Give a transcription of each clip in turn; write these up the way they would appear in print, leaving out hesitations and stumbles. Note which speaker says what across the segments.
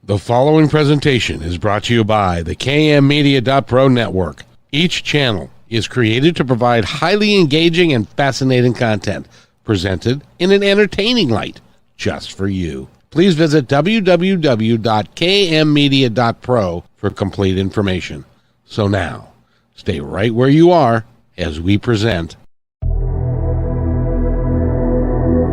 Speaker 1: The following presentation is brought to you by the kmmedia.pro network. Each channel is created to provide highly engaging and fascinating content presented in an entertaining light just for you. Please visit www.kmmedia.pro for complete information. So now, stay right where you are as we present.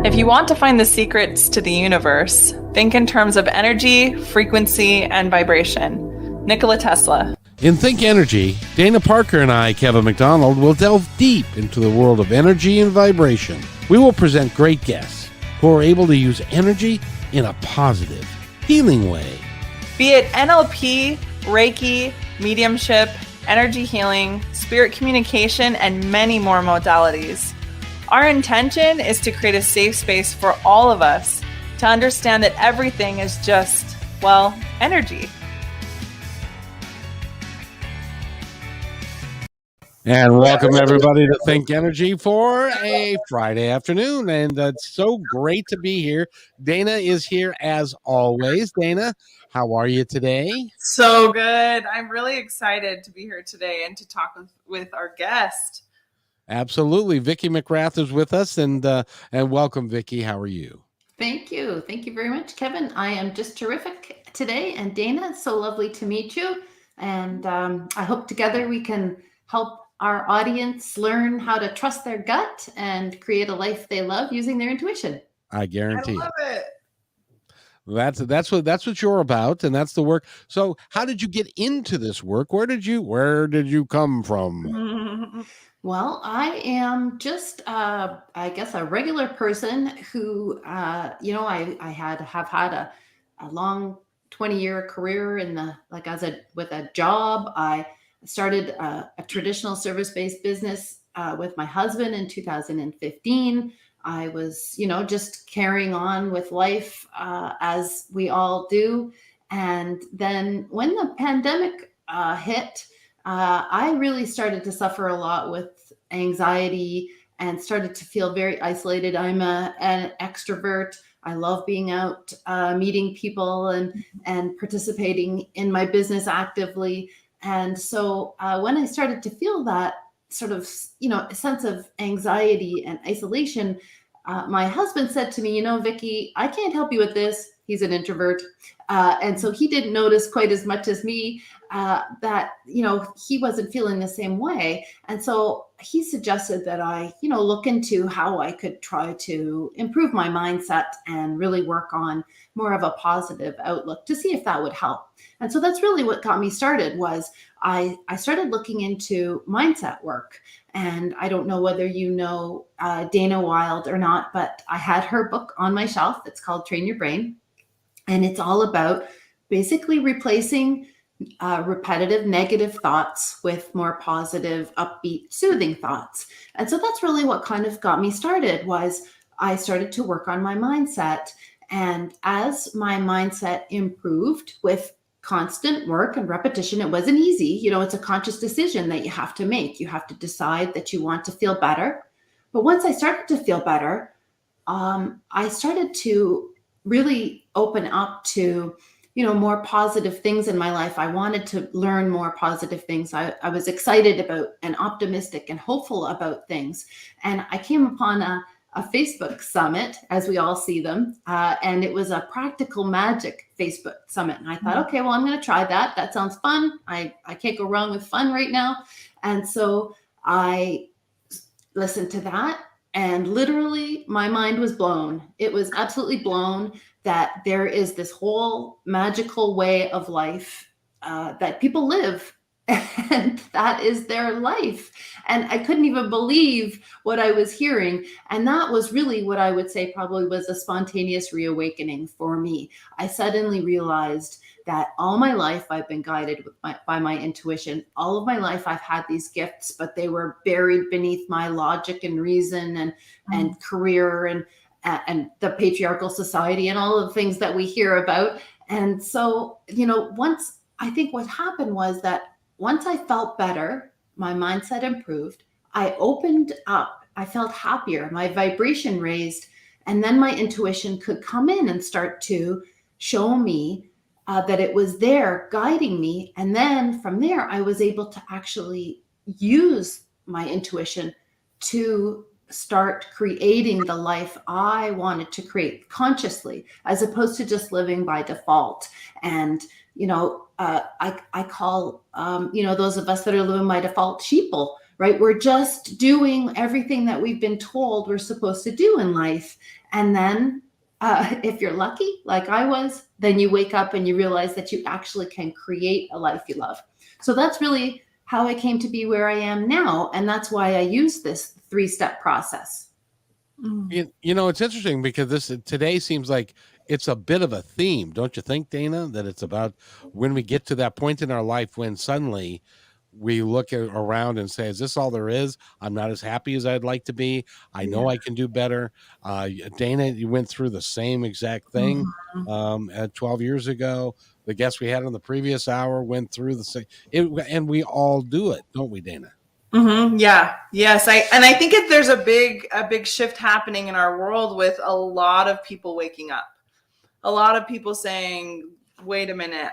Speaker 2: If you want to find the secrets to the universe, think in terms of energy, frequency, and vibration. Nikola Tesla.
Speaker 1: In Think Energy, Dana Parker and I, Kevin McDonald, will delve deep into the world of energy and vibration. We will present great guests who are able to use energy in a positive, healing way.
Speaker 2: Be it NLP, Reiki, mediumship, energy healing, spirit communication, and many more modalities. Our intention is to create a safe space for all of us to understand that everything is just, well, energy.
Speaker 1: And welcome everybody to Think Energy for a Friday afternoon. And it's so great to be here. Dana is here as always. Dana, how are you today?
Speaker 2: So good. I'm really excited to be here today and to talk with our guest.
Speaker 1: Absolutely. Vicky McGrath is with us, and welcome, Vicky. How are you?
Speaker 3: Thank you. Thank you very much, Kevin. I am just terrific today. And Dana, it's so lovely to meet you. And I hope together we can help our audience learn how to trust their gut and create a life they love using their intuition.
Speaker 1: I guarantee.
Speaker 2: I love it.
Speaker 1: That's what you're about, and that's the work. So how did you get into this work? Where did you come from?
Speaker 3: Well, I am just, I guess, a regular person who, I have had a long 20-year career with a job. I started a traditional service-based business with my husband in 2015. I was, just carrying on with life as we all do. And then when the pandemic hit, I really started to suffer a lot with anxiety and started to feel very isolated. I'm an extrovert. I love being out, meeting people and participating in my business actively. And so when I started to feel that sort of, a sense of anxiety and isolation, my husband said to me, Vicky, I can't help you with this. He's an introvert. And so he didn't notice quite as much as me that, he wasn't feeling the same way. And so he suggested that I, look into how I could try to improve my mindset and really work on more of a positive outlook to see if that would help. And so that's really what got me started was I started looking into mindset work. And I don't know whether you know Dana Wilde or not, but I had her book on my shelf. It's called Train Your Brain. And it's all about basically replacing repetitive negative thoughts with more positive, upbeat, soothing thoughts. And so that's really what kind of got me started was I started to work on my mindset. And as my mindset improved with constant work and repetition, it wasn't easy. It's a conscious decision that you have to make. You have to decide that you want to feel better. But once I started to feel better, I started to really open up to, more positive things in my life. I wanted to learn more positive things. I was excited about and optimistic and hopeful about things. And I came upon a Facebook summit, as we all see them. And it was a practical magic Facebook summit. And I thought, okay, well, I'm going to try that. That sounds fun. I can't go wrong with fun right now. And so I listened to that. And literally my mind was blown. It was absolutely blown that there is this whole magical way of life that people live. And that is their life. And I couldn't even believe what I was hearing. And that was really what I would say probably was a spontaneous reawakening for me. I suddenly realized that all my life I've been guided by my intuition. All of my life I've had these gifts, but they were buried beneath my logic and reason and career and the patriarchal society and all of the things that we hear about. And so, once I think what happened was that once I felt better, my mindset improved, I opened up, I felt happier, my vibration raised, and then my intuition could come in and start to show me that it was there guiding me. And then from there, I was able to actually use my intuition to start creating the life I wanted to create consciously, as opposed to just living by default. And, I call, those of us that are living by default sheeple, right? We're just doing everything that we've been told we're supposed to do in life. And then if you're lucky, like I was, then you wake up and you realize that you actually can create a life you love. So that's really how I came to be where I am now. And that's why I use this 3-step process.
Speaker 1: It's interesting because today seems like it's a bit of a theme, don't you think, Dana? That it's about when we get to that point in our life when suddenly we look around and say, is this all there is? I'm not as happy as I'd like to be. I know I can do better. Dana, you went through the same exact thing 12 years ago. The guest we had on the previous hour went through the same, and we all do it, don't we, Dana?
Speaker 2: Mm-hmm. Yeah. Yes. I think there's a big shift happening in our world with a lot of people waking up. A lot of people saying, wait a minute,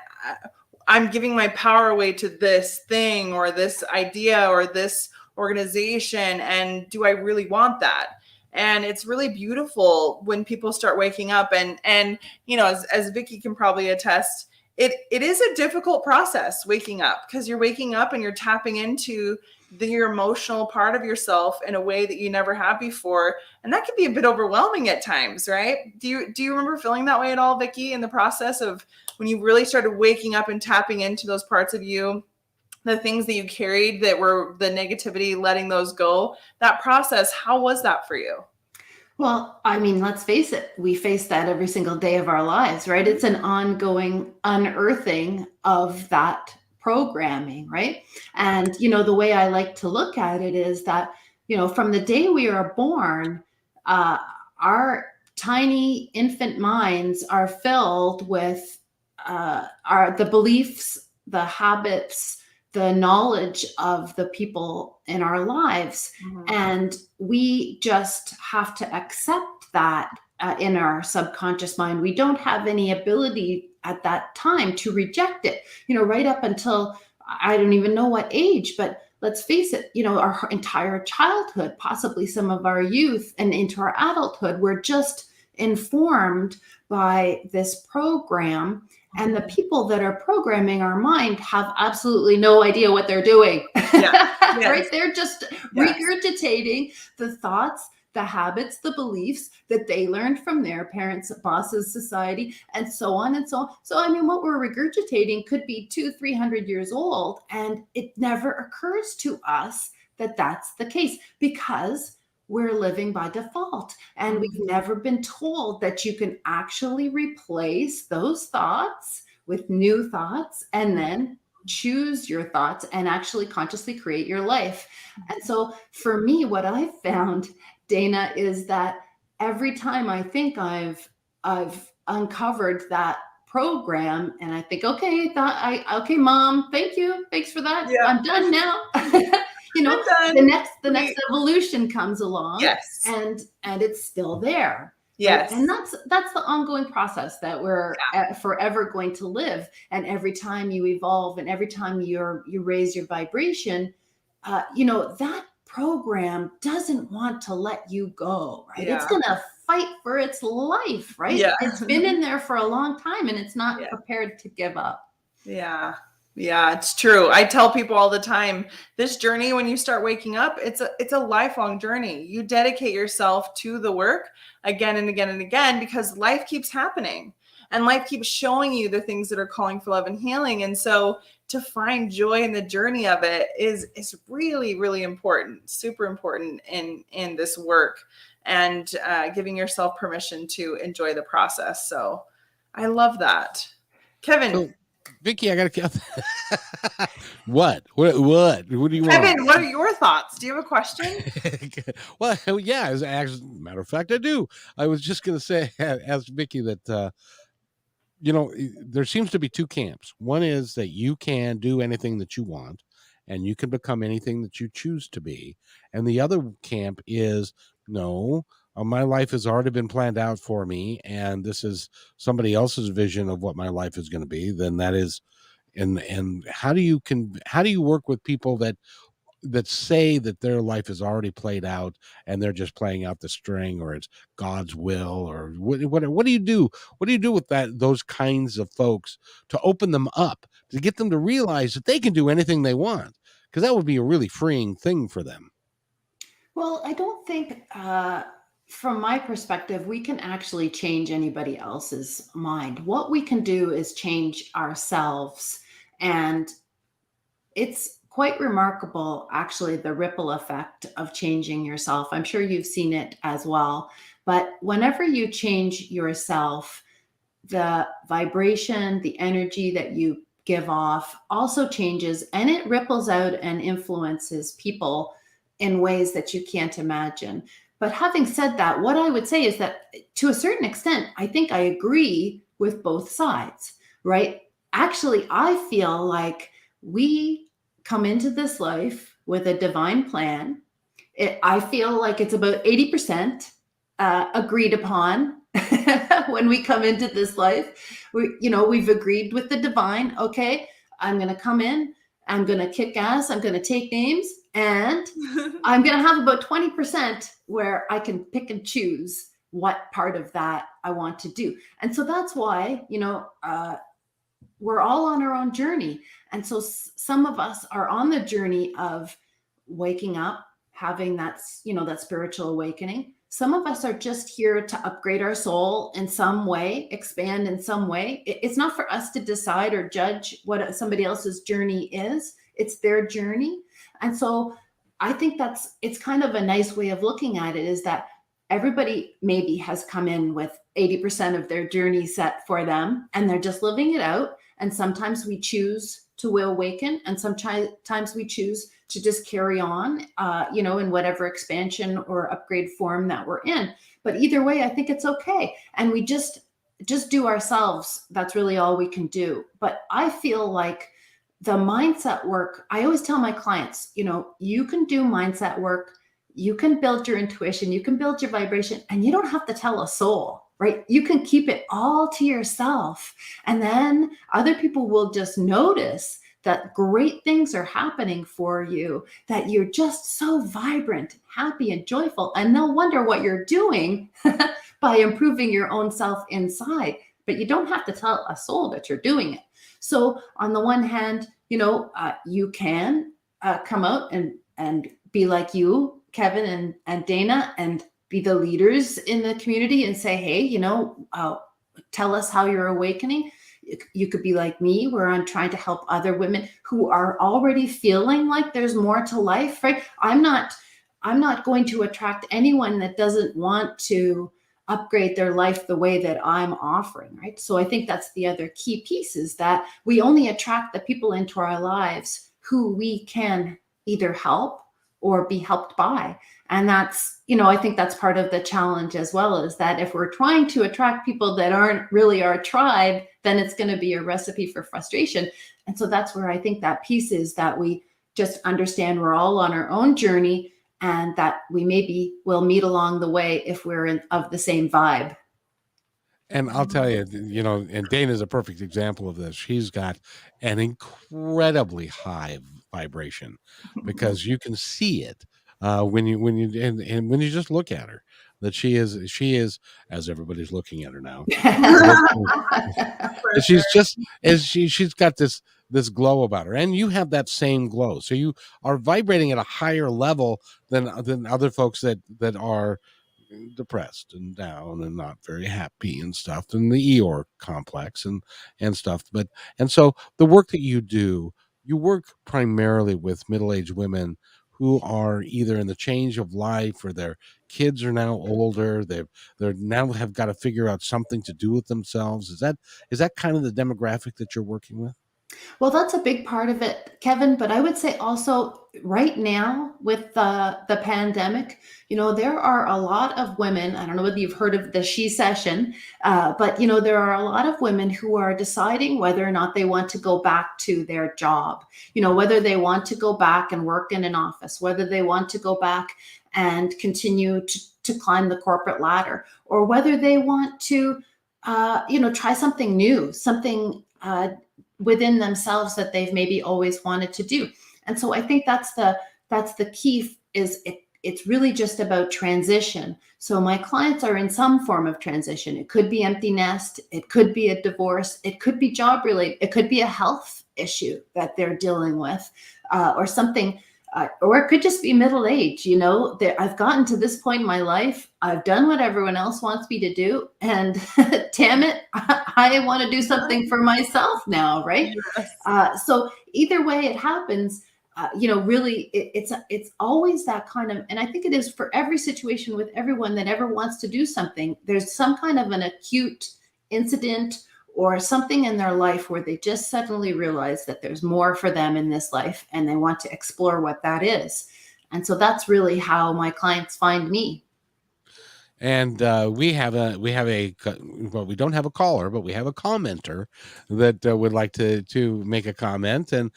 Speaker 2: I'm giving my power away to this thing or this idea or this organization. And do I really want that? And it's really beautiful when people start waking up and as Vicky can probably attest, it is a difficult process waking up, because you're waking up and you're tapping into your emotional part of yourself in a way that you never have before. And that can be a bit overwhelming at times, right? Do you remember feeling that way at all, Vicky, in the process of when you really started waking up and tapping into those parts of you, the things that you carried that were the negativity, letting those go? That process, how was that for you?
Speaker 3: Well, I mean, let's face it, we face that every single day of our lives, right? It's an ongoing unearthing of that programming, right? And, the way I like to look at it is that, from the day we are born, our tiny infant minds are filled with the beliefs, the habits, the knowledge of the people in our lives. Mm-hmm. And we just have to accept that in our subconscious mind. We don't have any ability at that time to reject it, right up until I don't even know what age, but let's face it, our entire childhood, possibly some of our youth and into our adulthood, we're just informed by this program. And the people that are programming our mind have absolutely no idea what they're doing. Yeah. Yes. Right? They're just regurgitating the thoughts, the habits, the beliefs that they learned from their parents, bosses, society, and so on and so on. So, I mean, what we're regurgitating could be 200-300 years old, and it never occurs to us that that's the case because we're living by default. And we've never been told that you can actually replace those thoughts with new thoughts and then choose your thoughts and actually consciously create your life. And so for me, what I've found, Dana, is that every time I think I've uncovered that program and I think, okay, Mom, thank you. Thanks for that. Yeah. I'm done now. The next evolution comes along. Yes. And it's still there. Yes. Right? And that's the ongoing process that we're forever going to live. And every time you evolve and every time you raise your vibration, that program doesn't want to let you go, right? Yeah. It's going to fight for its life, right? Yeah. It's been in there for a long time and it's not prepared to give up.
Speaker 2: Yeah. Yeah, it's true. I tell people all the time, this journey, when you start waking up, it's a lifelong journey. You dedicate yourself to the work again and again and again because life keeps happening and life keeps showing you the things that are calling for love and healing. And so to find joy in the journey of it is really, really important, super important in this work and giving yourself permission to enjoy the process. So I love that. Kevin.
Speaker 1: So, Vicky, I got to. What do you want?
Speaker 2: Kevin, what are your thoughts? Do you have a question?
Speaker 1: Well, yeah, as a matter of fact, I do. I was just going to say, ask Vicky that, there seems to be two camps. One is that you can do anything that you want and you can become anything that you choose to be. And the other camp is, no, my life has already been planned out for me, and this is somebody else's vision of what my life is going to be, then that is, and how do you work with people that say that their life is already played out and they're just playing out the string, or it's God's will, or what do you do? What do you do with those kinds of folks to open them up, to get them to realize that they can do anything they want? Because that would be a really freeing thing for them.
Speaker 3: Well, I don't think, from my perspective, we can actually change anybody else's mind. What we can do is change ourselves. And it's quite remarkable, actually, the ripple effect of changing yourself. I'm sure you've seen it as well. But whenever you change yourself, the vibration, the energy that you give off also changes, and it ripples out and influences people in ways that you can't imagine. But having said that, what I would say is that to a certain extent, I think I agree with both sides, right? Actually, I feel like we come into this life with a divine plan. I feel like it's about 80% agreed upon when we come into this life. We've agreed with the divine. Okay, I'm going to come in, I'm going to kick ass, I'm going to take names, and I'm going to have about 20% where I can pick and choose what part of that I want to do. And so that's why, we're all on our own journey. And so some of us are on the journey of waking up, having that spiritual awakening. Some of us are just here to upgrade our soul in some way, expand in some way. It's not for us to decide or judge what somebody else's journey is. It's their journey. And so I think it's kind of a nice way of looking at it, is that everybody maybe has come in with 80% of their journey set for them, and they're just living it out. And sometimes we choose to awaken, and sometimes we choose to just carry on, in whatever expansion or upgrade form that we're in. But either way, I think it's okay. And we just do ourselves. That's really all we can do. But I feel like the mindset work, I always tell my clients, you can do mindset work, you can build your intuition, you can build your vibration, and you don't have to tell a soul, right? You can keep it all to yourself. And then other people will just notice that great things are happening for you, that you're just so vibrant, happy, and joyful. And they'll wonder what you're doing by improving your own self inside. But you don't have to tell a soul that you're doing it. So on the one hand, you can come out and be like you, Kevin and Dana, and be the leaders in the community and say, hey, tell us how you're awakening. You could be like me, where I'm trying to help other women who are already feeling like there's more to life, right? I'm not going to attract anyone that doesn't want to upgrade their life the way that I'm offering, right? So I think that's the other key piece, is that we only attract the people into our lives who we can either help or be helped by. And that's, I think that's part of the challenge as well, is that if we're trying to attract people that aren't really our tribe, then it's going to be a recipe for frustration. And so that's where I think that piece is, that we just understand we're all on our own journey, and that we maybe will meet along the way if we're of the same vibe.
Speaker 1: And I'll tell you, and Dana's a perfect example of this. She's got an incredibly high vibration, because you can see it when you just look at her, that she is, as everybody's looking at her now. She's got this glow about her, and you have that same glow. So you are vibrating at a higher level than other folks that are depressed and down and not very happy and stuff, and the Eeyore complex and stuff. And so the work that you do, you work primarily with middle-aged women who are either in the change of life, or their kids are now older. They're now have got to figure out something to do with themselves. Is that kind of the demographic that you're working with?
Speaker 3: Well, that's a big part of it, Kevin. But I would say also right now with the pandemic, there are a lot of women. I don't know whether you've heard of the She Session, but there are a lot of women who are deciding whether or not they want to go back to their job. Whether they want to go back and work in an office, whether they want to go back and continue to climb the corporate ladder, or whether they want to, try something new, something within themselves that they've maybe always wanted to do. And so I think that's the key. It's really just about transition. So my clients are in some form of transition. It could be empty nest, it could be a divorce, it could be job related, it could be a health issue that they're dealing with, or something, or it could just be middle age. I've gotten to this point in my life, I've done what everyone else wants me to do, and damn it, I want to do something for myself now, right?
Speaker 2: Yes.
Speaker 3: So either way it happens, really, it's always that kind of, and I think it is for every situation with everyone that ever wants to do something. There's some kind of an acute incident or something in their life where they just suddenly realize that there's more for them in this life, and they want to explore what that is. And so that's really how my clients find me.
Speaker 1: And we don't have a caller, but we have a commenter that would like to make a comment. And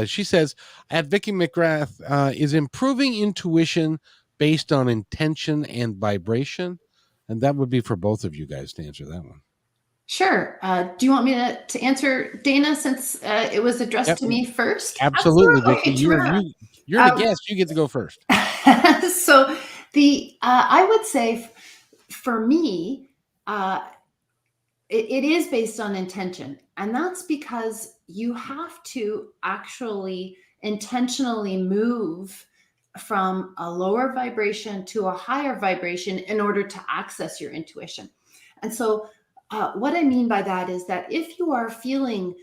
Speaker 1: she says, at Vicky McGrath, is improving intuition based on intention and vibration? And that would be for both of you guys to answer that one.
Speaker 3: Sure. Do you want me to answer, Dana, since it was addressed to me first?
Speaker 1: Absolutely, Vicky.
Speaker 3: Okay,
Speaker 1: You're the guest. You get to go first.
Speaker 3: So I would say for me, it is based on intention. And that's because you have to actually intentionally move from a lower vibration to a higher vibration in order to access your intuition. And so what I mean by that is that if you are feeling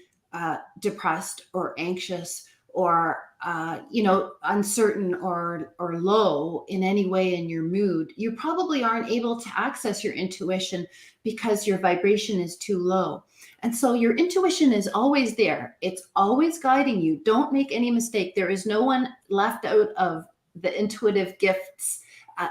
Speaker 3: depressed or anxious or uncertain or low in any way in your mood, you probably aren't able to access your intuition because your vibration is too low. And so your intuition is always there. It's always guiding you. Don't make any mistake. There is no one left out of the intuitive gifts.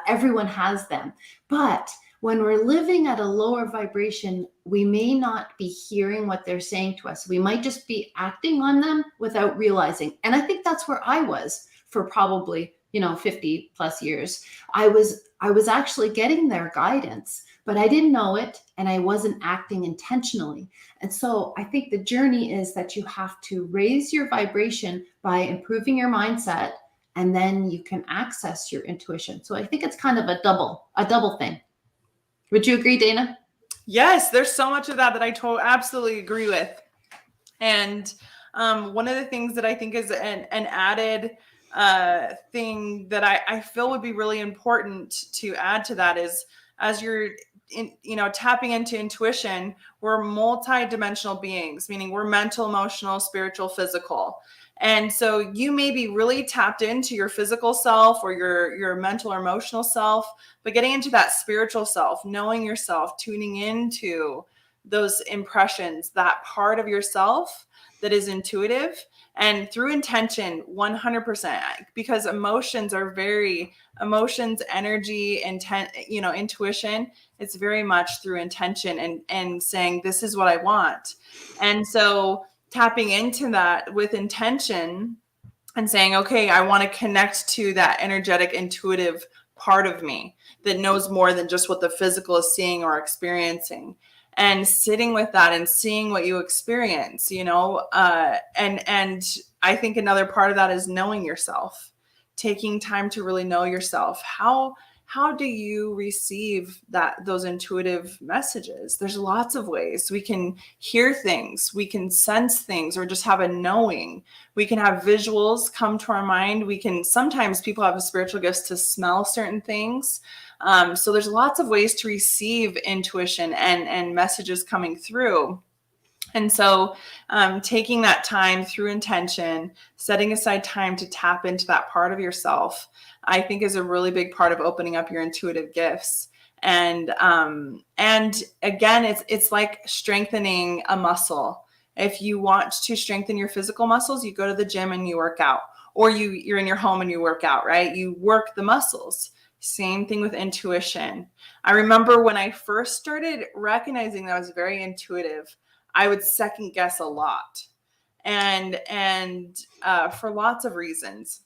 Speaker 3: Everyone has them. But when we're living at a lower vibration, we may not be hearing what they're saying to us. We might just be acting on them without realizing. And I think that's where I was for probably, 50 plus years. I was actually getting their guidance, but I didn't know it, and I wasn't acting intentionally. And so I think the journey is that you have to raise your vibration by improving your mindset, and then you can access your intuition. So I think it's kind of a double thing. Would you agree, Dana?
Speaker 2: Yes, there's so much of that I absolutely agree with. And one of the things that I think is an added thing that I feel would be really important to add to that is, as you're tapping into intuition, we're multi-dimensional beings, meaning we're mental, emotional, spiritual, physical. And so you may be really tapped into your physical self or your mental or emotional self, but getting into that spiritual self, knowing yourself, tuning into those impressions, that part of yourself that is intuitive, and through intention, 100%, because emotions, energy, intent, intuition, it's very much through intention and saying, this is what I want. And so tapping into that with intention and saying, okay, I want to connect to that energetic, intuitive part of me that knows more than just what the physical is seeing or experiencing, and sitting with that and seeing what you experience, and I think another part of that is knowing yourself, taking time to really know yourself. How do you receive those intuitive messages? There's lots of ways. We can hear things, we can sense things, or just have a knowing. We can have visuals come to our mind. Sometimes people have spiritual gifts to smell certain things. So there's lots of ways to receive intuition and messages coming through. And so taking that time through intention, setting aside time to tap into that part of yourself, I think is a really big part of opening up your intuitive gifts. And again, it's like strengthening a muscle. If you want to strengthen your physical muscles, you go to the gym and you work out, or you're in your home and you work out, right? You work the muscles. Same thing with intuition. I remember when I first started recognizing that I was very intuitive, I would second guess a lot, and for lots of reasons.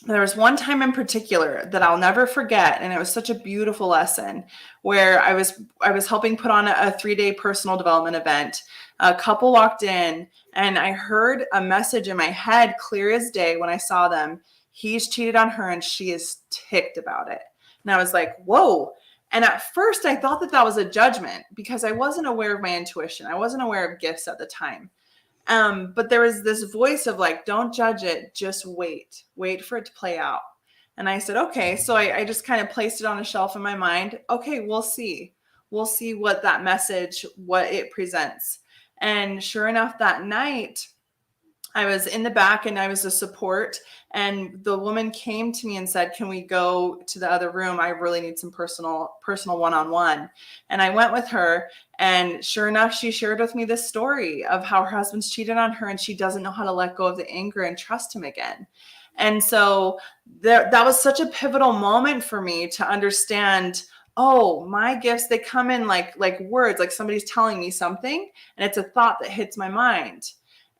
Speaker 2: There was one time in particular that I'll never forget, and it was such a beautiful lesson, where I was helping put on a 3-day personal development event. A couple walked in, and I heard a message in my head clear as day when I saw them. He's cheated on her and she is ticked about it. And I was like, whoa. And at first I thought that was a judgment, because I wasn't aware of my intuition. I wasn't aware of gifts at the time. But there was this voice of like, don't judge it, just wait for it to play out. And I said, okay. So I just kind of placed it on a shelf in my mind. Okay, we'll see what that message, what it presents. And sure enough, that night I was in the back and I was a support, and the woman came to me and said, can we go to the other room? I really need some personal one-on-one. And I went with her, and sure enough, she shared with me this story of how her husband's cheated on her and she doesn't know how to let go of the anger and trust him again. And so that was such a pivotal moment for me to understand, oh, my gifts, they come in like words, like somebody's telling me something and it's a thought that hits my mind.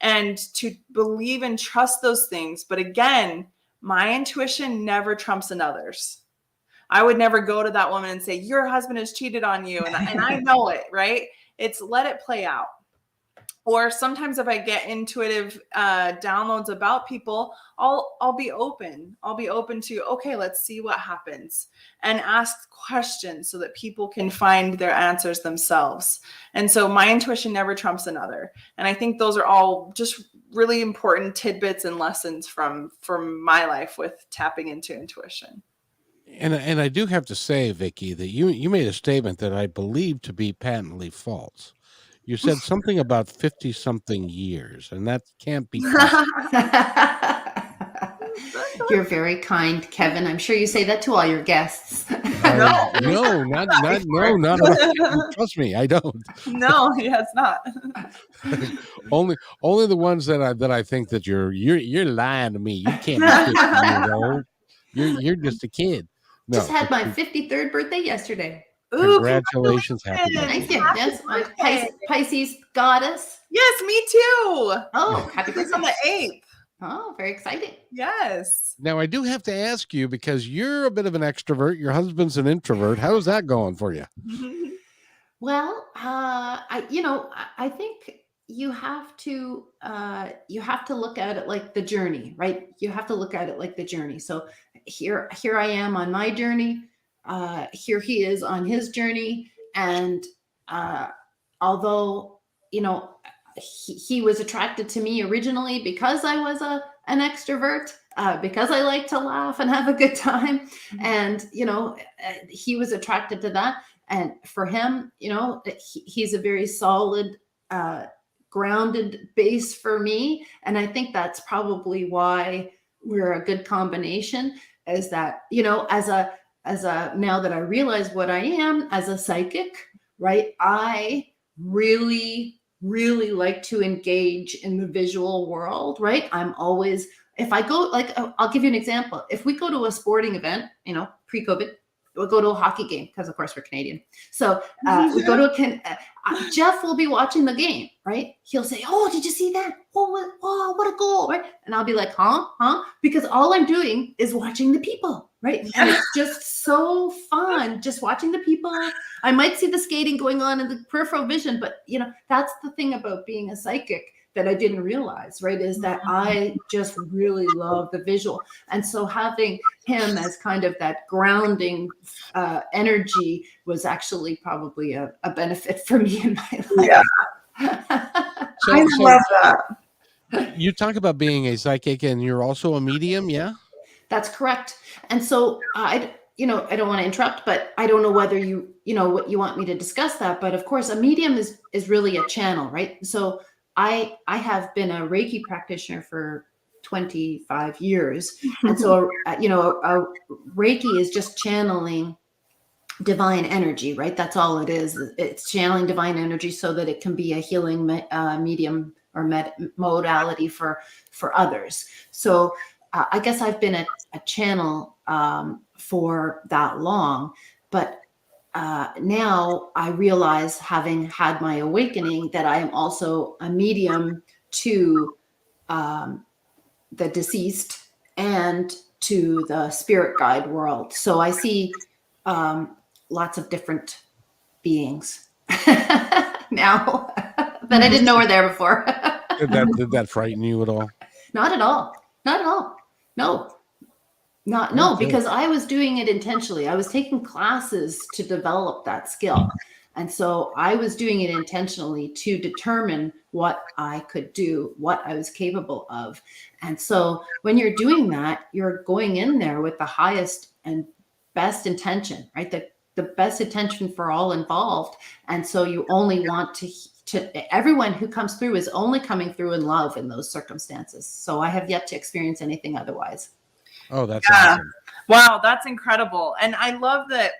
Speaker 2: And to believe and trust those things. But again, my intuition never trumps another's. I would never go to that woman and say, your husband has cheated on you. And I know it, right? It's let it play out. Or sometimes if I get intuitive downloads about people, I'll be open. I'll be open to, okay, let's see what happens, and ask questions so that people can find their answers themselves. And so my intuition never trumps another. And I think those are all just really important tidbits and lessons from my life with tapping into intuition.
Speaker 1: And I do have to say, Vicky, that you made a statement that I believe to be patently false. You said something about 50-something years, and that can't be
Speaker 3: You're very kind, Kevin. I'm sure you say that to all your guests.
Speaker 1: No, not trust me, I don't.
Speaker 2: No, yeah, it's not.
Speaker 1: only the ones that I think that you're lying to me. You can't be 50 years old. You're just a kid. No,
Speaker 3: just had my 53rd birthday yesterday.
Speaker 2: Ooh,
Speaker 1: congratulations. Happy birthday.
Speaker 3: Thank you. Yes, my Pisces goddess.
Speaker 2: Yes, me too.
Speaker 3: Oh, happy birthday.
Speaker 2: On the 8th.
Speaker 3: Oh, very exciting.
Speaker 2: Yes.
Speaker 1: Now, I do have to ask you, because you're a bit of an extrovert. Your husband's an introvert. How's that going for you?
Speaker 3: Well, I think you have to look at it like the journey, right? You have to look at it like the journey. So here I am on my journey. Here he is on his journey. And although, he was attracted to me originally because I was an extrovert, because I like to laugh and have a good time. And, he was attracted to that. And for him, he's a very solid, grounded base for me. And I think that's probably why we're a good combination, is that, as a now that I realize what I am as a psychic, right? I really, really like to engage in the visual world, right? I'm always, if I go, like, I'll give you an example. If we go to a sporting event, pre-COVID, we'll go to a hockey game because, of course, we're Canadian. So we go to Jeff will be watching the game, right? He'll say, "Oh, did you see that? Oh, what a goal!" Right? And I'll be like, "Huh?" Because all I'm doing is watching the people, right? And it's just so fun, just watching the people. I might see the skating going on in the peripheral vision, but that's the thing about being a psychic that I didn't realize, right? Is that I just really love the visual. And so having him as kind of that grounding energy was actually probably a benefit for me in my life.
Speaker 2: Yeah.
Speaker 1: I
Speaker 2: love that.
Speaker 1: You talk about being a psychic and you're also a medium, yeah?
Speaker 3: That's correct. And so I don't want to interrupt, but I don't know whether what you want me to discuss that. But of course, a medium is really a channel, right? So I have been a Reiki practitioner for 25 years. And so, Reiki is just channeling divine energy, right? That's all it is. It's channeling divine energy so that it can be a healing medium or modality for others. So I guess I've been a channel for that long, but now I realize, having had my awakening, that I am also a medium to the deceased and to the spirit guide world. So I see lots of different beings now that I didn't know were there before.
Speaker 1: Did that frighten you at all?
Speaker 3: Not at all. Not at all. No. No, because I was doing it intentionally. I was taking classes to develop that skill. And so I was doing it intentionally to determine what I could do, what I was capable of. And so when you're doing that, you're going in there with the highest and best intention, right? The best intention for all involved. And so you only want to everyone who comes through is only coming through in love in those circumstances. So I have yet to experience anything otherwise.
Speaker 1: Oh, that's awesome.
Speaker 2: Wow, that's incredible. And I love that.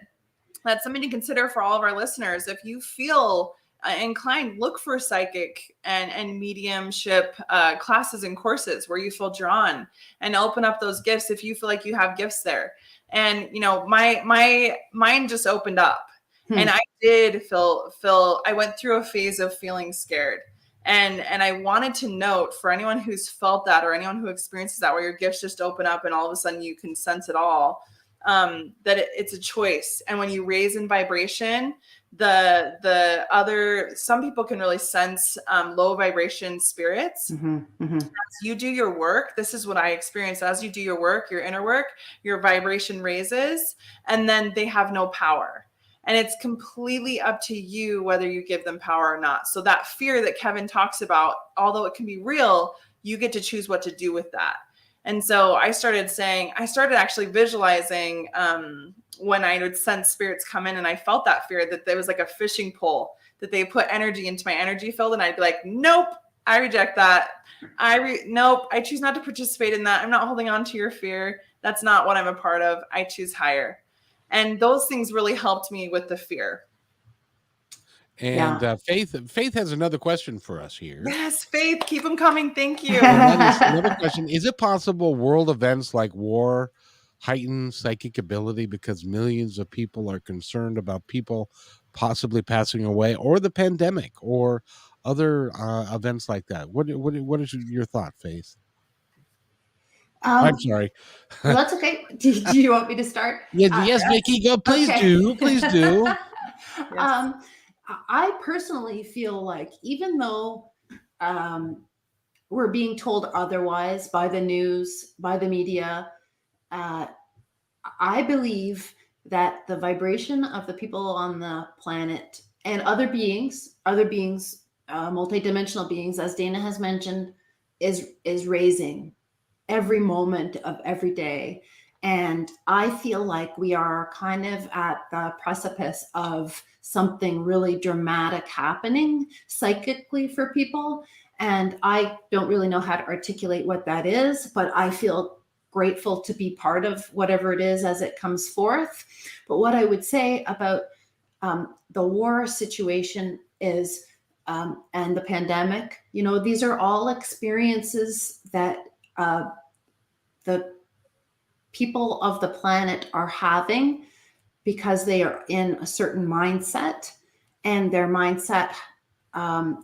Speaker 2: That's something to consider for all of our listeners. If you feel inclined, look for psychic and mediumship classes and courses where you feel drawn, and open up those gifts if you feel like you have gifts there. And, you know, my mind just opened up. And I did feel, I went through a phase of feeling scared. And I wanted to note for anyone who's felt that, or anyone who experiences that, where your gifts just open up and all of a sudden you can sense it all, that it's a choice. And when you raise in vibration, some people can really sense low vibration spirits. As you do your work, this is what I experienced. As you do your work, your inner work, your vibration raises, and then they have no power. And it's completely up to you whether you give them power or not. So that fear that Kevin talks about, although it can be real, you get to choose what to do with that. And so I started actually visualizing when I would sense spirits come in and I felt that fear, that there was like a fishing pole, that they put energy into my energy field. And I'd be like, nope, I reject that. Nope, I choose not to participate in that. I'm not holding on to your fear. That's not what I'm a part of. I choose higher. And those things really helped me with the fear.
Speaker 1: And Faith has another question for us here.
Speaker 2: Yes, Faith, keep them coming. Thank you.
Speaker 1: And that is another question. Is it possible world events like war heighten psychic ability because millions of people are concerned about people possibly passing away, or the pandemic, or other events like that? What is your thought, Faith? I'm sorry.
Speaker 3: Well, that's okay. Do you want me to start?
Speaker 1: Yes, Vicky, go. Please do.
Speaker 2: Yes.
Speaker 3: I personally feel like even though we're being told otherwise by the news, by the media, I believe that the vibration of the people on the planet and other beings, multidimensional beings, as Dana has mentioned, is raising every moment of every day. And I feel like we are kind of at the precipice of something really dramatic happening psychically for people. And I don't really know how to articulate what that is, but I feel grateful to be part of whatever it is as it comes forth. But what I would say about the war situation is, and the pandemic, you know, these are all experiences that the people of the planet are having because they are in a certain mindset, and their mindset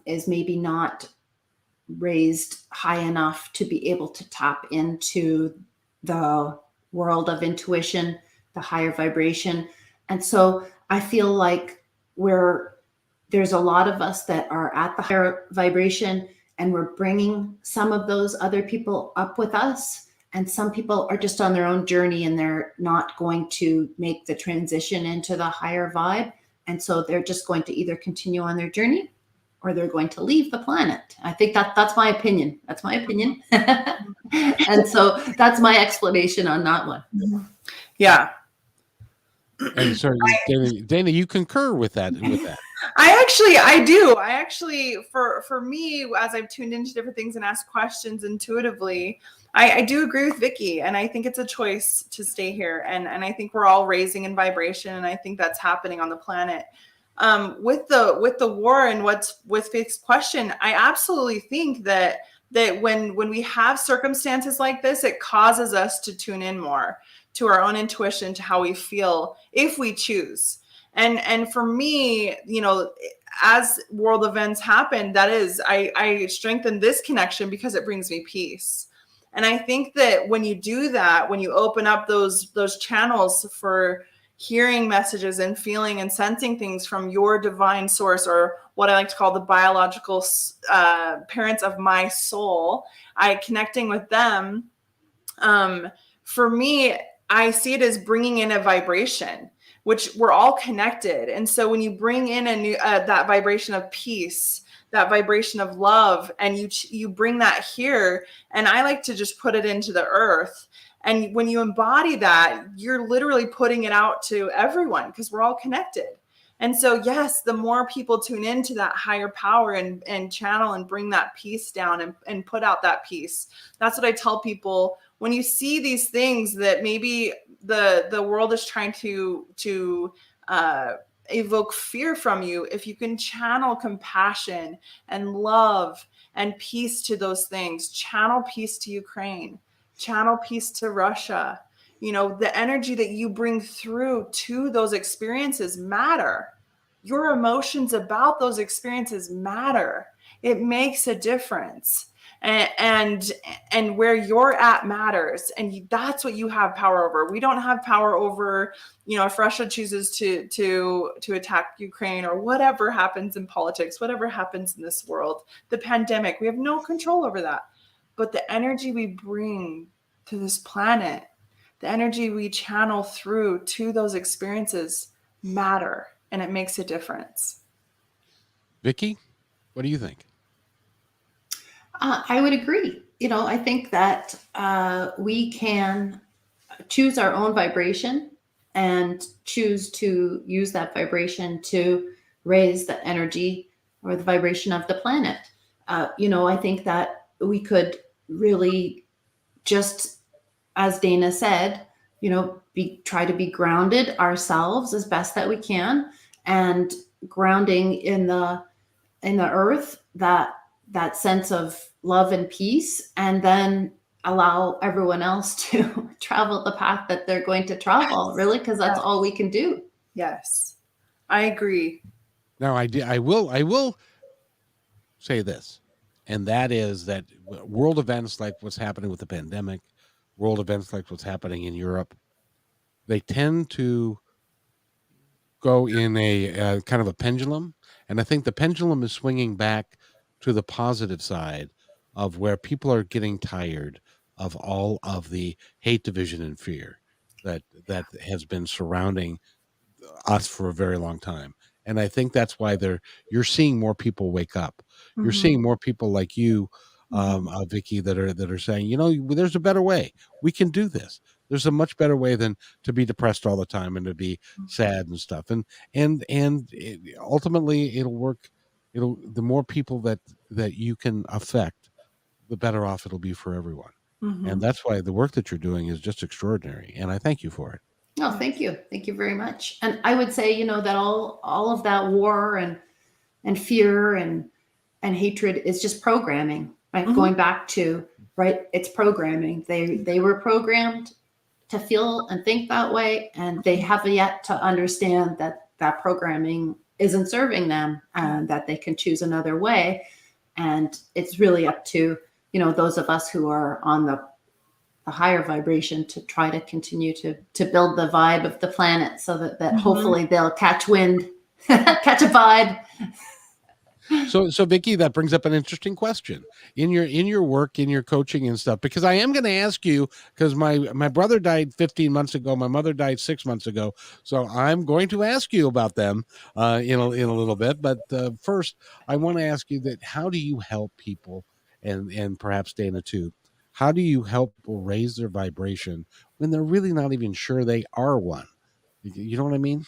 Speaker 3: is maybe not raised high enough to be able to tap into the world of intuition, the higher vibration. And so I feel like there's a lot of us that are at the higher vibration, and we're bringing some of those other people up with us. And some people are just on their own journey and they're not going to make the transition into the higher vibe. And so they're just going to either continue on their journey or they're going to leave the planet. I think that's my opinion. That's my opinion. And so that's my explanation on that one.
Speaker 2: Yeah.
Speaker 1: And so Dana, you concur with that?
Speaker 2: I do. For me, as I've tuned into different things and asked questions intuitively, I do agree with Vicky, and I think it's a choice to stay here. And I think we're all raising in vibration, and I think that's happening on the planet. With the war and what's with Faith's question, I absolutely think that when we have circumstances like this, it causes us to tune in more to our own intuition, to how we feel if we choose. And for me, you know, as world events happen, that is, I strengthen this connection because it brings me peace. And I think that when you do that, when you open up those channels for hearing messages and feeling and sensing things from your divine source, or what I like to call the biological parents of my soul, connecting with them. For me, I see it as bringing in a vibration, which we're all connected. And so when you bring in a new, that vibration of peace, that vibration of love, and you bring that here, and I like to just put it into the earth. And when you embody that, you're literally putting it out to everyone, because we're all connected. And so, yes, the more people tune into that higher power and channel and bring that peace down and put out that peace. That's what I tell people. When you see these things that maybe the world is trying to evoke fear from you, if you can channel compassion and love and peace to those things, channel peace to Ukraine, channel peace to Russia. The energy that you bring through to those experiences matter. Your emotions about those experiences matter. It makes a difference. And where you're at matters. And that's what you have power over. We don't have power over, if Russia chooses to attack Ukraine, or whatever happens in politics, whatever happens in this world, the pandemic, we have no control over that. But the energy we bring to this planet, the energy we channel through to those experiences matter, and it makes a difference.
Speaker 1: Vicky, what do you think?
Speaker 3: I would agree. I think that we can choose our own vibration and choose to use that vibration to raise the energy or the vibration of the planet. I think that we could really, just as Dana said, try to be grounded ourselves as best that we can, and grounding in the earth, that sense of love and peace, and then allow everyone else to travel the path that they're going to travel, really, because that's all we can do.
Speaker 2: Yes, I agree.
Speaker 1: Now, I will say this, and that is that world events like what's happening with the pandemic, world events like what's happening in Europe, they tend to go in a kind of a pendulum. And I think the pendulum is swinging back to the positive side of where people are getting tired of all of the hate, division, and fear that has been surrounding us for a very long time. And I think that's why you're seeing more people wake up. Mm-hmm. You're seeing more people like you, Vicky, that are saying, there's a better way. We can do this. There's a much better way than to be depressed all the time and to be sad and stuff. And ultimately it'll work. The more people that you can affect, the better off it'll be for everyone. Mm-hmm. And that's why the work that you're doing is just extraordinary. And I thank you for it.
Speaker 3: Oh, thank you. Thank you very much. And I would say, that all of that war and fear and hatred is just programming, right? Mm-hmm. Going back to, right, it's programming. They were programmed to feel and think that way, and they have yet to understand that programming isn't serving them, and that they can choose another way. And it's really up to, those of us who are on the higher vibration to try to continue to build the vibe of the planet, so that mm-hmm. hopefully they'll catch wind, catch a vibe.
Speaker 1: So Vicky, that brings up an interesting question in your work, in your coaching and stuff, because I am going to ask you, because my brother died 15 months ago. My mother died 6 months ago. So I'm going to ask you about them in a little bit. But first, I want to ask you that how do you help people, and perhaps Dana too, how do you help people raise their vibration when they're really not even sure they are one? You know what I mean?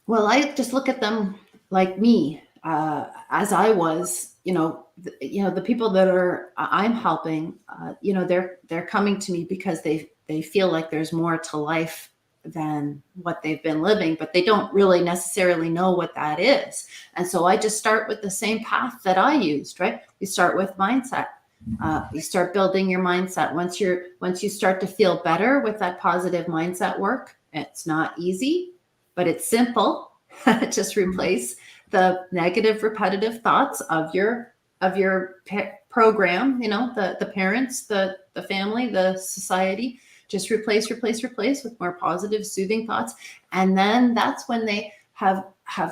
Speaker 3: Well, I just look at them like me. As I was, the people that I'm helping, they're coming to me because they feel like there's more to life than what they've been living, but they don't really necessarily know what that is. And so I just start with the same path that I used, right? You start with mindset. You start building your mindset. Once you start to feel better with that positive mindset work, it's not easy, but it's simple. Just replace the negative repetitive thoughts of your program, the parents, the family, the society. Just replace with more positive, soothing thoughts. And then that's when they have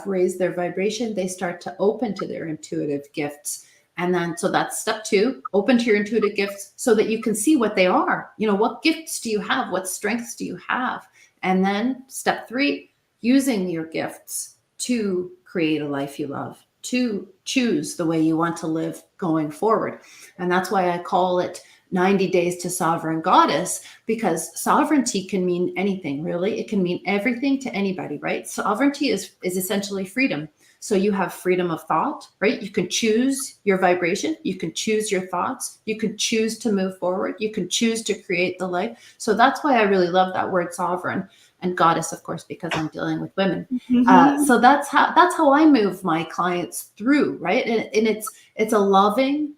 Speaker 3: raised their vibration. They start to open to their intuitive gifts. And then, so that's step 2, open to your intuitive gifts so that you can see what they are. What gifts do you have? What strengths do you have? And then step 3, using your gifts to create a life you love, to choose the way you want to live going forward. And that's why I call it 90 Days to Sovereign Goddess, because sovereignty can mean anything, really. It can mean everything to anybody, right? Sovereignty is essentially freedom. So you have freedom of thought, right? You can choose your vibration. You can choose your thoughts. You can choose to move forward. You can choose to create the life. So that's why I really love that word sovereign, and goddess, of course, because I'm dealing with women. So that's how I move my clients through, right? And it's a loving,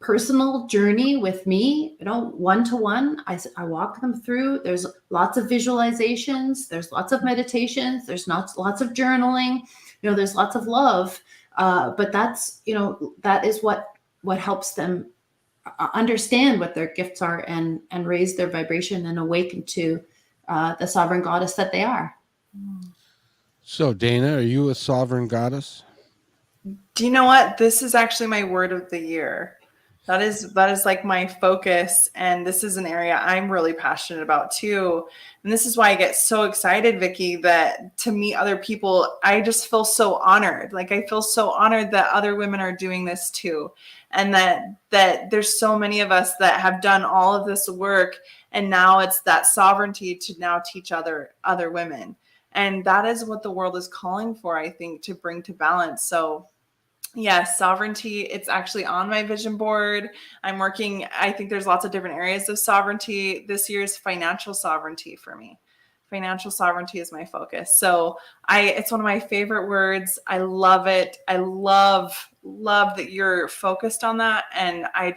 Speaker 3: personal journey with me, one-to-one. I walk them through. There's lots of visualizations. There's lots of meditations. There's lots of journaling. There's lots of love. But that's, that is what helps them understand what their gifts are and raise their vibration and awaken to the sovereign goddess that they are.
Speaker 1: So, Dana, are you a sovereign goddess?
Speaker 2: Do you know what? This is actually my word of the year. That is like my focus. And this is an area I'm really passionate about too. And this is why I get so excited, Vicky, that to meet other people, I just feel so honored. Like I feel so honored that other women are doing this too. And that there's so many of us that have done all of this work. And now it's that sovereignty to now teach other women. And that is what the world is calling for, I think, to bring to balance. So yes, sovereignty, it's actually on my vision board. I think there's lots of different areas of sovereignty. This year is financial sovereignty for me. Financial sovereignty is my focus. So it's one of my favorite words. I love it. I love that you're focused on that. And I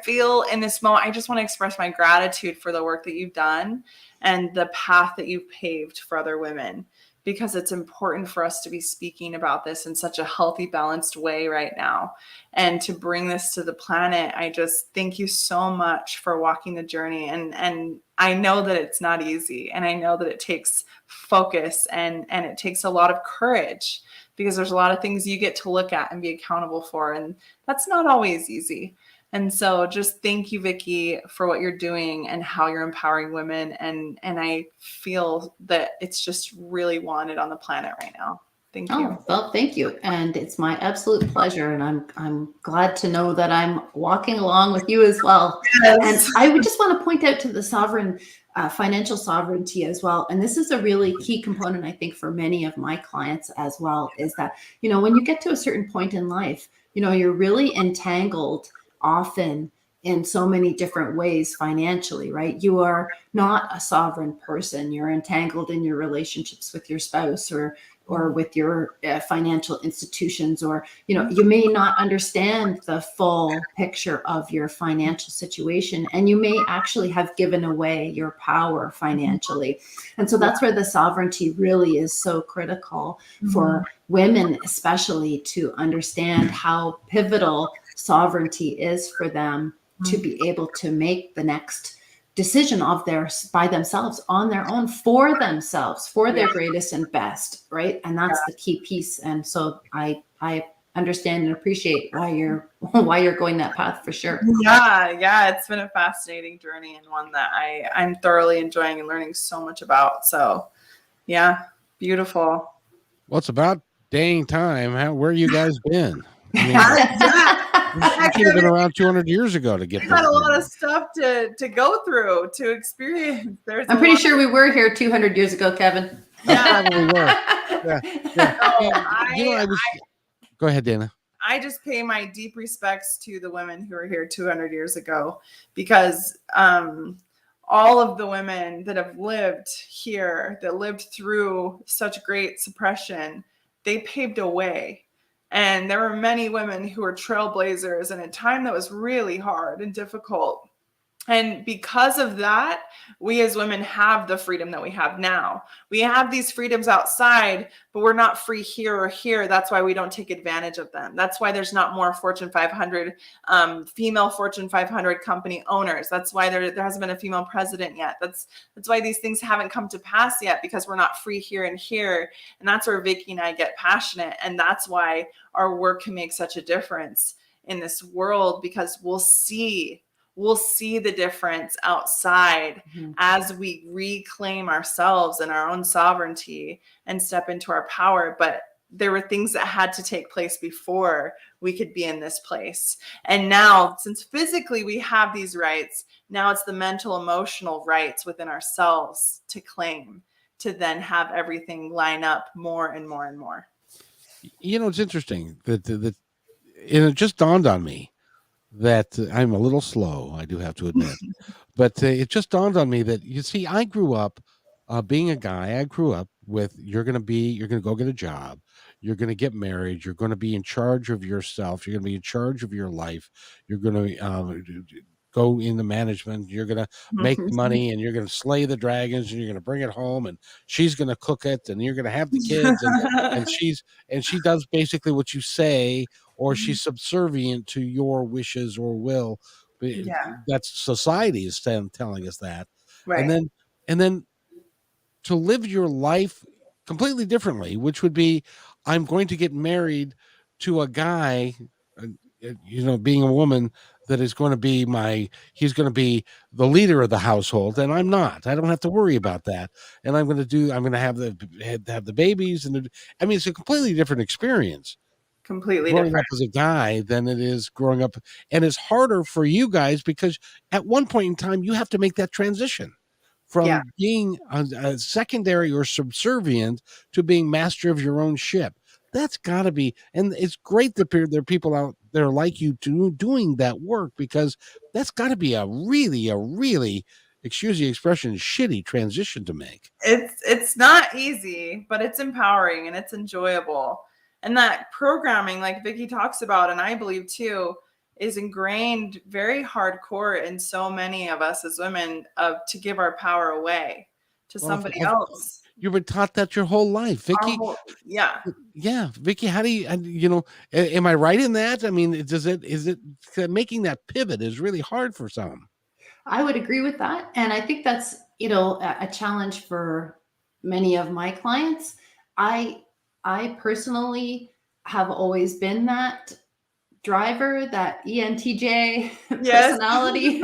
Speaker 2: feel in this moment, I just want to express my gratitude for the work that you've done and the path that you've paved for other women, because it's important for us to be speaking about this in such a healthy, balanced way right now. And to bring this to the planet, I just thank you so much for walking the journey. And I know that it's not easy. And I know that it takes focus and it takes a lot of courage, because there's a lot of things you get to look at and be accountable for. And that's not always easy. And so just thank you, Vicky, for what you're doing and how you're empowering women. And I feel that it's just really wanted on the planet right now. Thank you.
Speaker 3: Oh, well, thank you. And it's my absolute pleasure. And I'm glad to know that I'm walking along with you as well. Yes. And I would just want to point out to the financial sovereignty as well. And this is a really key component, I think, for many of my clients as well, is that, when you get to a certain point in life, you're really entangled often in so many different ways financially, right? You are not a sovereign person. You're entangled in your relationships with your spouse or with your financial institutions, or, you may not understand the full picture of your financial situation, and you may actually have given away your power financially. And so that's where the sovereignty really is so critical for women, especially, to understand how pivotal sovereignty is for them to be able to make the next decision by themselves, on their own, for themselves, for their greatest and best, right? And that's the key piece. And so I understand and appreciate why you're going that path, for sure.
Speaker 2: Yeah, it's been a fascinating journey, and one that I'm thoroughly enjoying and learning so much about. So yeah, beautiful.
Speaker 1: Well, it's about dang time. Where you guys been? You should have been around 200 years ago to get.
Speaker 2: Had a lot of stuff to go through, to experience.
Speaker 3: I'm pretty sure we were here 200 years ago, Kevin.
Speaker 2: Yeah,
Speaker 1: we were. Yeah. Go ahead, Dana.
Speaker 2: I just pay my deep respects to the women who were here 200 years ago, because all of the women that have lived here, that lived through such great suppression, they paved a way. And there were many women who were trailblazers in a time that was really hard and difficult. And because of that, we as women have the freedom that we have now. We have these freedoms outside, but we're not free here or here. That's why we don't take advantage of them. That's why there's not more Fortune 500, female Fortune 500 company owners. That's why there hasn't been a female president yet. That's why these things haven't come to pass yet, because we're not free here and here. And that's where Vicky and I get passionate. And that's why our work can make such a difference in this world, because we'll see the difference outside as we reclaim ourselves and our own sovereignty and step into our power. But there were things that had to take place before we could be in this place. And now, since physically we have these rights, now it's the mental, emotional rights within ourselves to claim, to then have everything line up more and more and more.
Speaker 1: It's interesting that it just dawned on me that I'm a little slow, I do have to admit, but it just dawned on me that, you see, I grew up being a guy. I grew up with, you're going to go get a job, you're going to get married, you're going to be in charge of yourself, you're going to be in charge of your life, you're going to go into management, you're going to make money, and you're going to slay the dragons, and you're going to bring it home, and she's going to cook it, and you're going to have the kids, and she does basically what you say, or she's subservient to your wishes or will. That's society is telling us that.
Speaker 2: Right.
Speaker 1: And then to live your life completely differently, which would be, I'm going to get married to a guy, being a woman, that is going to be he's going to be the leader of the household, and I'm not. I don't have to worry about that. And I'm going to have the babies, and it's a completely different experience.
Speaker 2: Completely
Speaker 1: growing
Speaker 2: different
Speaker 1: up as a guy than it is growing up, and it's harder for you guys because at one point in time you have to make that transition from being a secondary or subservient to being master of your own ship. That's got to be, and it's great that there are people out there like you doing that work, because that's got to be a really, excuse the expression, shitty transition to make.
Speaker 2: It's not easy, but it's empowering and it's enjoyable. And that programming, like Vicky talks about, and I believe too, is ingrained very hardcore in so many of us as women, to give our power away to somebody else.
Speaker 1: You've been taught that your whole life, Vicky.
Speaker 2: Yeah,
Speaker 1: Vicky. How do you? Am I right in that? I mean, is it making that pivot is really hard for some?
Speaker 3: I would agree with that, and I think that's a challenge for many of my clients. I personally have always been that driver, that ENTJ personality.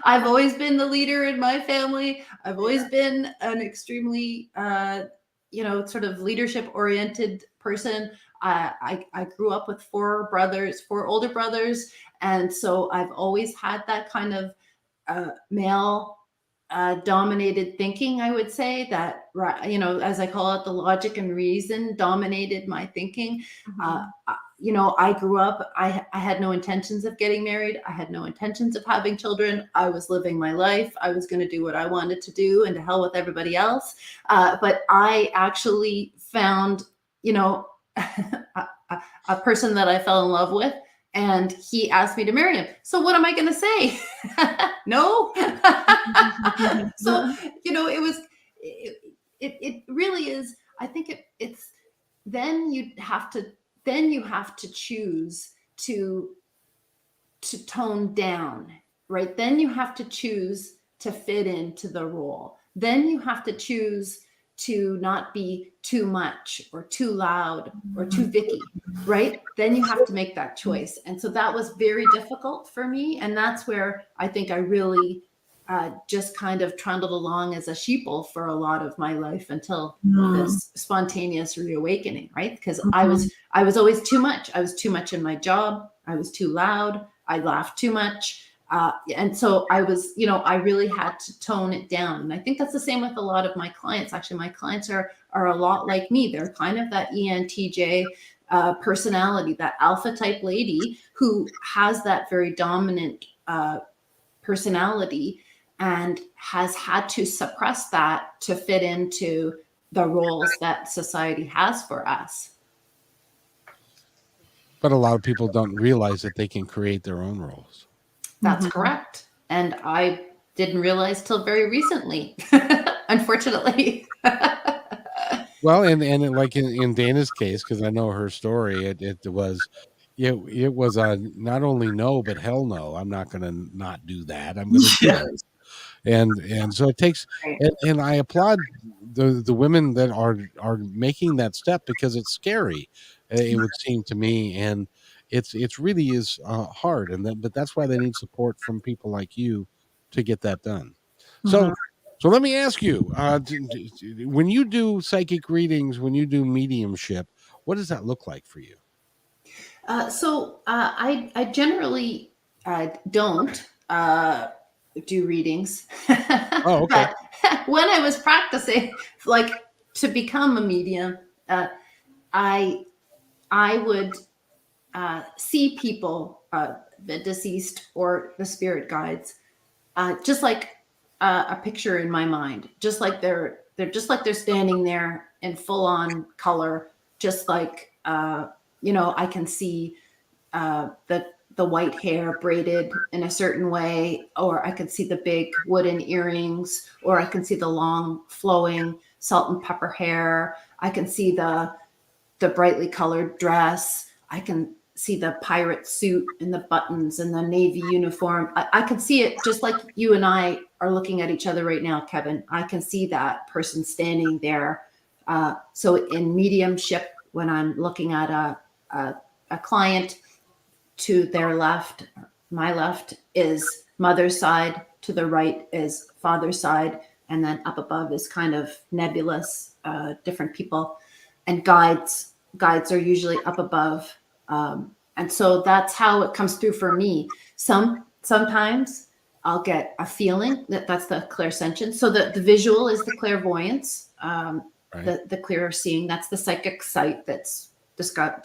Speaker 3: I've always been the leader in my family. I've always been an extremely, sort of leadership oriented person. I grew up with four older brothers. And so I've always had that kind of male dominated thinking, I would say, that, as I call it, the logic and reason dominated my thinking. I grew up, I had no intentions of getting married. I had no intentions of having children. I was living my life. I was going to do what I wanted to do, and to hell with everybody else. But I actually found, a person that I fell in love with, and he asked me to marry him. So what am I going to say? No. So, it really is. I think it's, then you have to choose to tone down, right? Then you have to choose to fit into the role. Then you have to choose to not be too much or too loud or too Vicky, right? Then you have to make that choice. And so that was very difficult for me. And that's where I think I really just kind of trundled along as a sheeple for a lot of my life until this spontaneous reawakening, right? Because I was always too much. I was too much in my job. I was too loud. I laughed too much. And so I was, I really had to tone it down. And I think that's the same with a lot of my clients. Actually, my clients are a lot like me. They're kind of that ENTJ personality, that alpha type lady who has that very dominant personality and has had to suppress that to fit into the roles that society has for us.
Speaker 1: But a lot of people don't realize that they can create their own roles.
Speaker 3: That's correct. And I didn't realize till very recently, unfortunately.
Speaker 1: Well, and like in Dana's case, because I know her story, it was a not only no, but hell no. I'm not going to not do that. I'm going to do
Speaker 3: Yeah.
Speaker 1: this. And so it takes,
Speaker 3: Right.
Speaker 1: and I applaud the women that are making that step, because it's scary. It would seem to me, and it's really is hard, but that's why they need support from people like you to get that done. So
Speaker 3: Mhm.
Speaker 1: so let me ask you, when you do psychic readings, when you do mediumship, what does that look like for you?
Speaker 3: I generally don't do readings,
Speaker 1: Oh, okay.
Speaker 3: but when I was practicing, like to become a medium, I I would see people, the deceased or the spirit guides, just like a picture in my mind, just like they're just like they're standing there in full on color, just like I can see the white hair braided in a certain way, or I can see the big wooden earrings, or I can see the long flowing salt and pepper hair. I can see the brightly colored dress. I can see the pirate suit and the buttons and the navy uniform. I can see it just like you and I are looking at each other right now, Kevin. I can see that person standing there. So in mediumship, when I'm looking at a client, to their left, my left is mother's side, to the right is father's side, and then up above is kind of nebulous, different people, and guides are usually up above, and so that's how it comes through for me. Sometimes I'll get a feeling that's the clairsentience. So the visual is the clairvoyance,
Speaker 1: Right.
Speaker 3: the clearer seeing. That's the psychic sight that's described.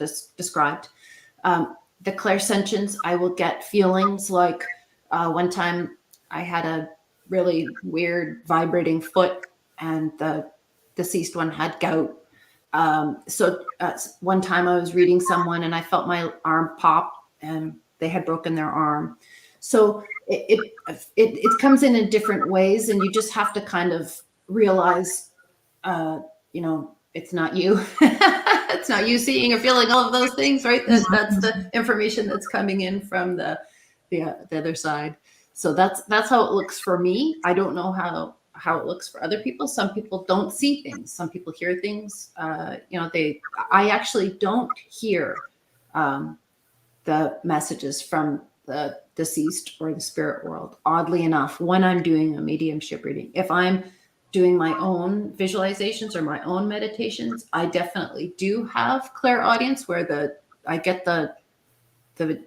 Speaker 3: The clairsentience, I will get feelings like one time I had a really weird vibrating foot, and the deceased one had gout. One time I was reading someone and I felt my arm pop, and they had broken their arm. So it comes in different ways, and you just have to kind of realize, it's not you. It's not you seeing or feeling all of those things, right? That's the information that's coming in from the other side. So that's how it looks for me. I don't know how it looks for other people. Some people don't see things. Some people hear things. I actually don't hear the messages from the deceased or the spirit world, oddly enough, when I'm doing a mediumship reading. If I'm doing my own visualizations or my own meditations, I definitely do have clairaudience, where I get the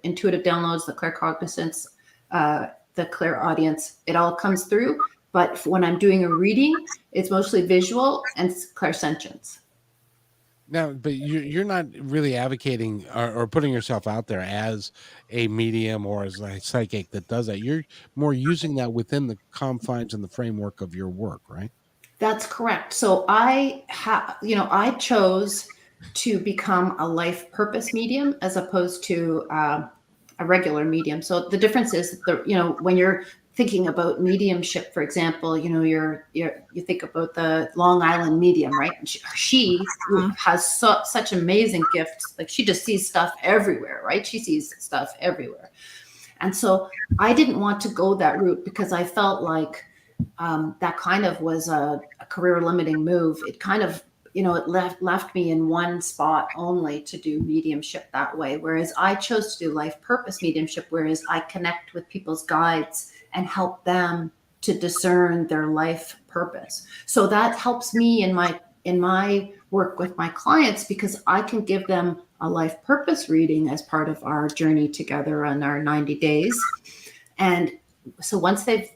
Speaker 3: intuitive downloads, the claircognizance, the clairaudience. It all comes through. But when I'm doing a reading, it's mostly visual and clairsentience.
Speaker 1: Now, but you're not really advocating or putting yourself out there as a medium or as a psychic that does that. You're more using that within the confines and the framework of your work, right?
Speaker 3: That's correct. So I chose to become a life purpose medium as opposed to a regular medium. So the difference is when you're thinking about mediumship, for example, you think about the Long Island medium, right? And she has such amazing gifts. Like, she just sees stuff everywhere, right? She sees stuff everywhere. And so I didn't want to go that route, because I felt like that kind of was a career limiting move. It kind of, it left me in one spot only to do mediumship that way. Whereas I chose to do life purpose mediumship, whereas I connect with people's guides and help them to discern their life purpose. So that helps me in my work with my clients, because I can give them a life purpose reading as part of our journey together on our 90 days. And so once they've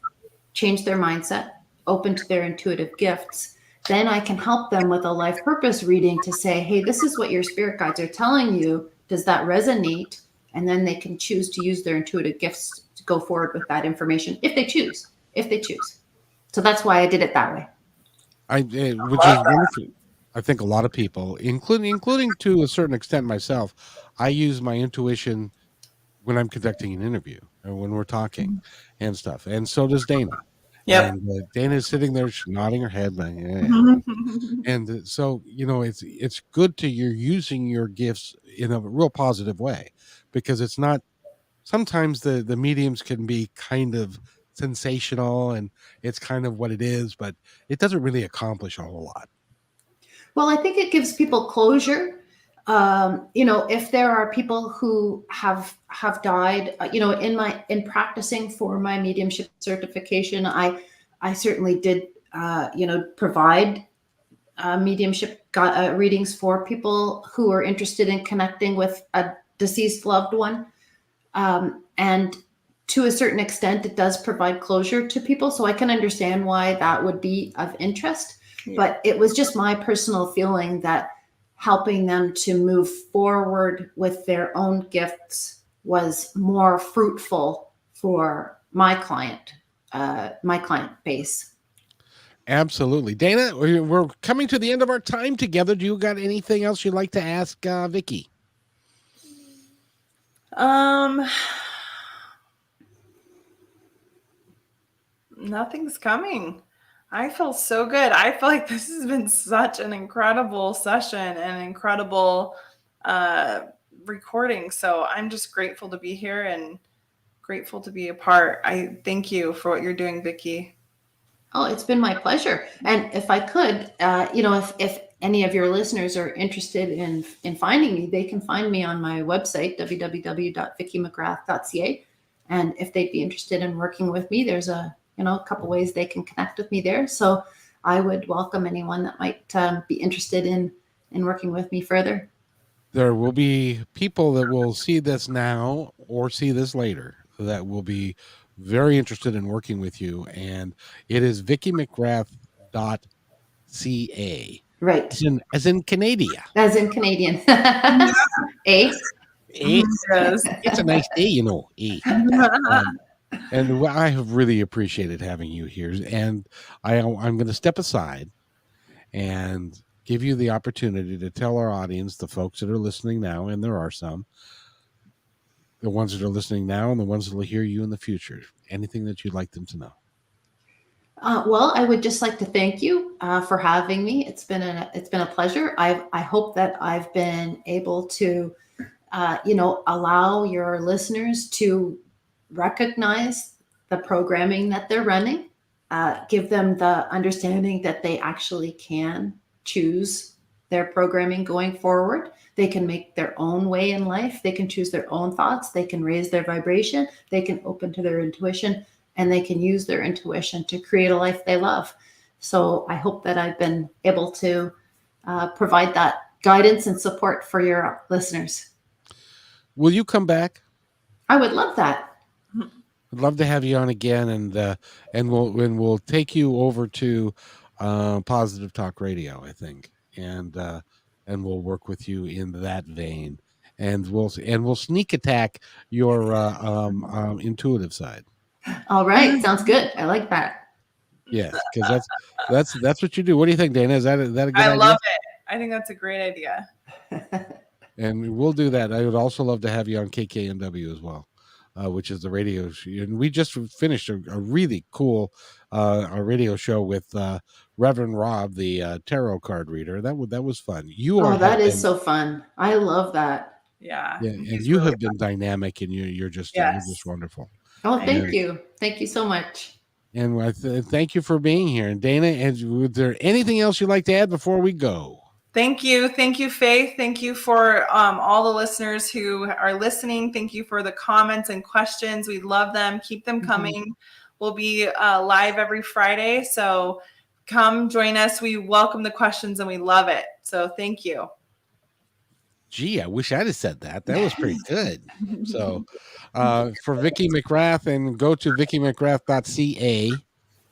Speaker 3: changed their mindset, open to their intuitive gifts, then I can help them with a life purpose reading to say, hey, this is what your spirit guides are telling you. Does that resonate? And then they can choose to use their intuitive gifts to go forward with that information if they choose. So that's why I did it that way.
Speaker 1: Which is wonderful. I think a lot of people, including to a certain extent myself, I use my intuition when I'm conducting an interview or when we're talking and stuff. And so does Dana.
Speaker 2: Yep.
Speaker 1: And Dana's sitting there nodding her head. Like, yeah. And so, it's good you're using your gifts in a real positive way, because it's not, sometimes the mediums can be kind of sensational and it's kind of what it is, but it doesn't really accomplish a whole lot.
Speaker 3: Well, I think it gives people closure. If there are people who have died, in practicing for my mediumship certification, I certainly did, provide mediumship readings for people who are interested in connecting with a deceased loved one. And to a certain extent, it does provide closure to people. So I can understand why that would be of interest. Yeah. But it was just my personal feeling that helping them to move forward with their own gifts was more fruitful for my client base.
Speaker 1: Absolutely. Dana, we're coming to the end of our time together. Do you got anything else you'd like to ask Vicky?
Speaker 2: Nothing's coming. I feel so good. I feel like this has been such an incredible session and incredible recording. So I'm just grateful to be here and grateful to be a part. I thank you for what you're doing, Vicky.
Speaker 3: Oh, it's been my pleasure. And if I could, if any of your listeners are interested in finding me, they can find me on my website, www.vickymcgrath.ca. And if they'd be interested in working with me, there's a couple ways they can connect with me there. So I would welcome anyone that might be interested in working with me further.
Speaker 1: There will be people that will see this now or see this later that will be very interested in working with you. And it is vickymcgrath.ca.
Speaker 3: Right.
Speaker 1: As in Canada.
Speaker 3: As in Canadian. A.
Speaker 2: Yes.
Speaker 1: It's a nice day, A. And I have really appreciated having you here. And I'm going to step aside and give you the opportunity to tell our audience, the folks that are listening now, and there are some, the ones that are listening now and the ones that will hear you in the future, anything that you'd like them to know.
Speaker 3: Well, I would just like to thank you for having me. It's been a pleasure. I hope that I've been able to, allow your listeners to recognize the programming that they're running, give them the understanding that they actually can choose their programming going forward. They can make their own way in life. They can choose their own thoughts. They can raise their vibration. They can open to their intuition, and they can use their intuition to create a life they love. So I hope that I've been able to provide that guidance and support for your listeners.
Speaker 1: Will you come back?
Speaker 3: I would love that.
Speaker 1: I'd love to have you on again, and we'll take you over to Positive Talk Radio, I think, and we'll work with you in that vein, and we'll sneak attack your intuitive side.
Speaker 3: All right, sounds good. I like that.
Speaker 1: Yes, because that's what you do. What do you think, Dana? Is that a good idea?
Speaker 2: I love it. I think that's a great idea.
Speaker 1: And we'll do that. I would also love to have you on KKNW as well, which is the radio show. And we just finished a really cool a radio show with Reverend Rob, the tarot card reader. That was fun.
Speaker 3: That is so fun. I love that.
Speaker 2: Yeah.
Speaker 1: And you really have been dynamic, and you're just wonderful.
Speaker 3: Oh, thank you. Thank you so much.
Speaker 1: And I thank you for being here. And Dana, is there anything else you'd like to add before we go?
Speaker 2: Thank you. Thank you, Faith. Thank you for all the listeners who are listening. Thank you for the comments and questions. We love them. Keep them coming. Mm-hmm. We'll be live every Friday. So come join us. We welcome the questions and we love it. So thank you.
Speaker 1: Gee, I wish I'd have said that. That was pretty good. So for Vicky McGrath, and go to vickymcgrath.ca,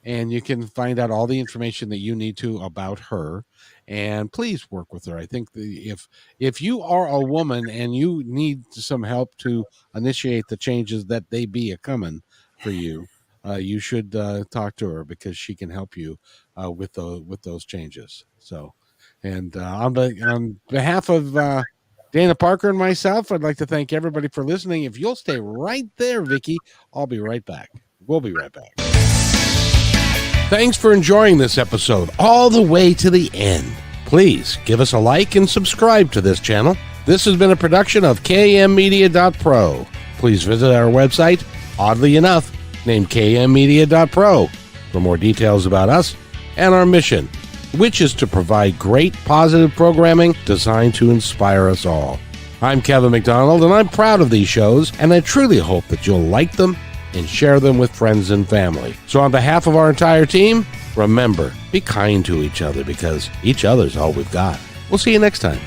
Speaker 1: and you can find out all the information that you need to about her. And please work with her. I think if you are a woman and you need some help to initiate the changes that they be a coming for you, you should talk to her, because she can help you with those changes. So, and on behalf of Dana Parker and myself, I'd like to thank everybody for listening. If you'll stay right there, Vicky, I'll be right back. We'll be right back. Thanks for enjoying this episode all the way to the end. Please give us a like and subscribe to this channel. This has been a production of kmmedia.pro. Please visit our website, oddly enough, named kmmedia.pro, for more details about us and our mission, which is to provide great positive programming designed to inspire us all. I'm Kevin McDonald, and I'm proud of these shows, and I truly hope that you'll like them and share them with friends and family. So on behalf of our entire team, remember, be kind to each other because each other's all we've got. We'll see you next time.